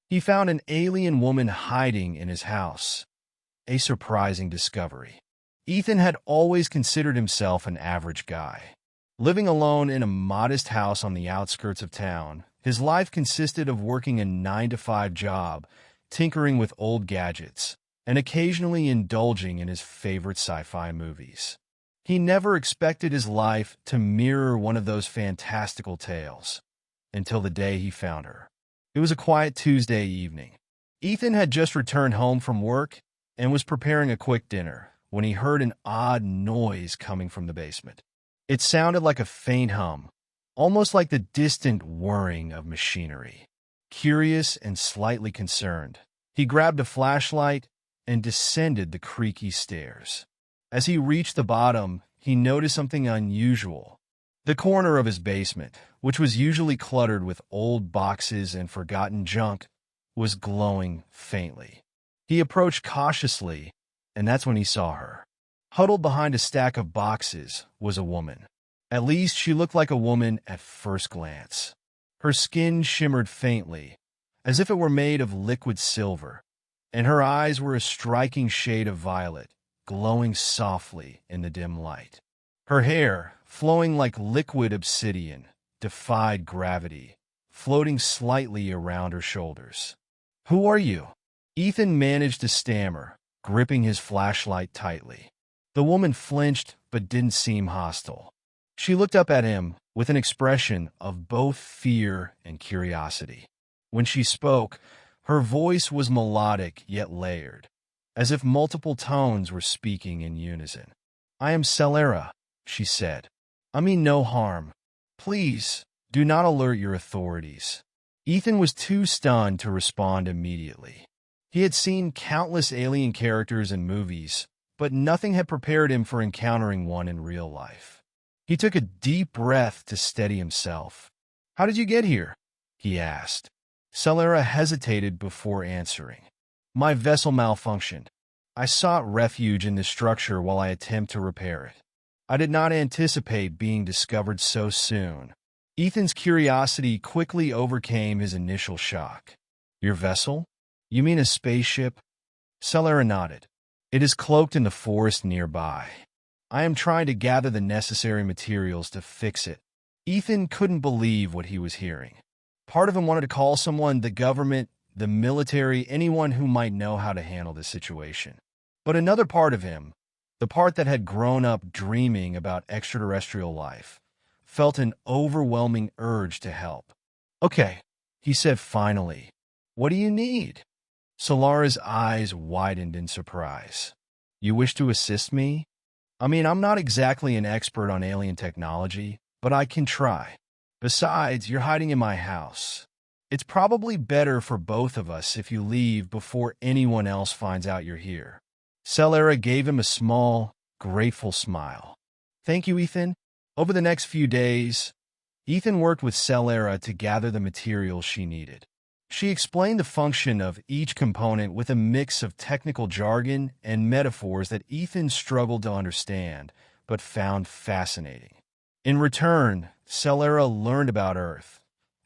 He found an alien woman hiding in his house. A surprising discovery. Ethan had always considered himself an average guy. Living alone in a modest house on the outskirts of town, his life consisted of working a 9-to-5 job, tinkering with old gadgets, and occasionally indulging in his favorite sci-fi movies. He never expected his life to mirror one of those fantastical tales, until the day he found her. It was a quiet Tuesday evening. Ethan had just returned home from work and was preparing a quick dinner when he heard an odd noise coming from the basement. It sounded like a faint hum, almost like the distant whirring of machinery. Curious and slightly concerned, he grabbed a flashlight and descended the creaky stairs. As he reached the bottom, he noticed something unusual. The corner of his basement, which was usually cluttered with old boxes and forgotten junk, was glowing faintly. He approached cautiously, and that's when he saw her. Huddled behind a stack of boxes was a woman. At least she looked like a woman at first glance. Her skin shimmered faintly, as if it were made of liquid silver, and her eyes were a striking shade of violet, glowing softly in the dim light. Her hair, flowing like liquid obsidian, defied gravity, floating slightly around her shoulders. "Who are you?" Ethan managed to stammer, gripping his flashlight tightly. The woman flinched but didn't seem hostile. She looked up at him with an expression of both fear and curiosity. When she spoke, her voice was melodic yet layered, as if multiple tones were speaking in unison. "I am Selara," she said. "I mean no harm. Please, do not alert your authorities." Ethan was too stunned to respond immediately. He had seen countless alien characters in movies, but nothing had prepared him for encountering one in real life. He took a deep breath to steady himself. "How did you get here?" he asked. Selara hesitated before answering. "My vessel malfunctioned. I sought refuge in this structure while I attempt to repair it. I did not anticipate being discovered so soon." Ethan's curiosity quickly overcame his initial shock. "Your vessel? You mean a spaceship?" Selara nodded. "It is cloaked in the forest nearby. I am trying to gather the necessary materials to fix it." Ethan couldn't believe what he was hearing. Part of him wanted to call someone, the government, the military, anyone who might know how to handle this situation. But another part of him, the part that had grown up dreaming about extraterrestrial life, felt an overwhelming urge to help. "Okay," he said finally. "What do you need?" Solara's eyes widened in surprise. "You wish to assist me? I mean, I'm not exactly an expert on alien technology, but I can try. Besides, you're hiding in my house. It's probably better for both of us if you leave before anyone else finds out you're here." Selara gave him a small, grateful smile. "Thank you, Ethan." Over the next few days, Ethan worked with Selara to gather the materials she needed. She explained the function of each component with a mix of technical jargon and metaphors that Ethan struggled to understand, but found fascinating. In return, Selara learned about Earth,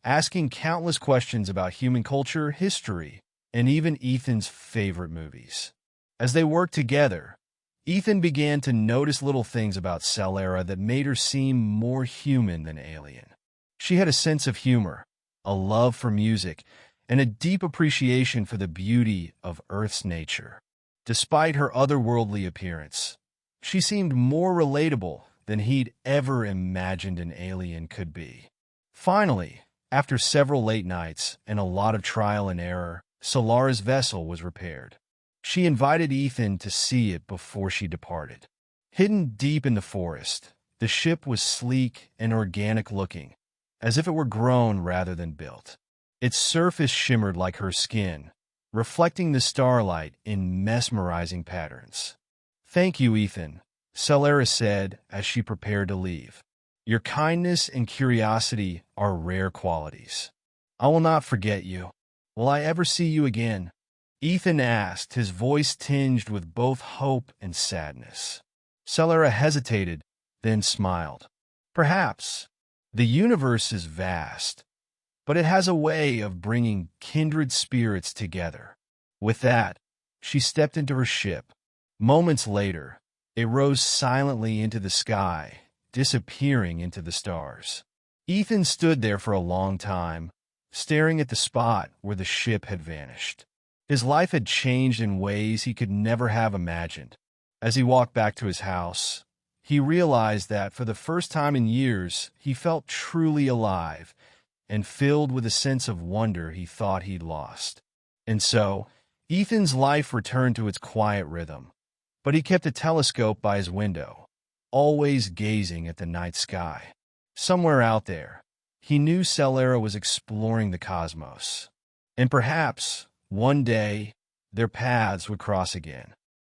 asking countless questions about human culture, history, and even Ethan's favorite movies. As they worked together, Ethan began to notice little things about Selara that made her seem more human than alien. She had a sense of humor, a love for music, and a deep appreciation for the beauty of Earth's nature. Despite her otherworldly appearance, she seemed more relatable than he'd ever imagined an alien could be. Finally, after several late nights and a lot of trial and error, Solara's vessel was repaired. She invited Ethan to see it before she departed. Hidden deep in the forest, the ship was sleek and organic-looking, as if it were grown rather than built. Its surface shimmered like her skin, reflecting the starlight in mesmerizing patterns. "Thank you, Ethan," Selara said as she prepared to leave. "Your kindness and curiosity are rare qualities. I will not forget you. Will I ever see you again?" Ethan asked, his voice tinged with both hope and sadness. Selara hesitated, then smiled. "Perhaps. The universe is vast. but it has a way of bringing kindred spirits together. With that, she stepped into her ship. Moments later, it rose silently into the sky, disappearing into the stars. Ethan stood there for a long time, staring at the spot where the ship had vanished. His life had changed in ways he could never have imagined. As he walked back to his house, he realized that for the first time in years, he felt truly alive and filled with a sense of wonder he thought he'd lost. And so, Ethan's life returned to its quiet rhythm, but he kept a telescope by his window, always gazing at the night sky. Somewhere out there, he knew Selara was exploring the cosmos, and perhaps, one day, their paths would cross again.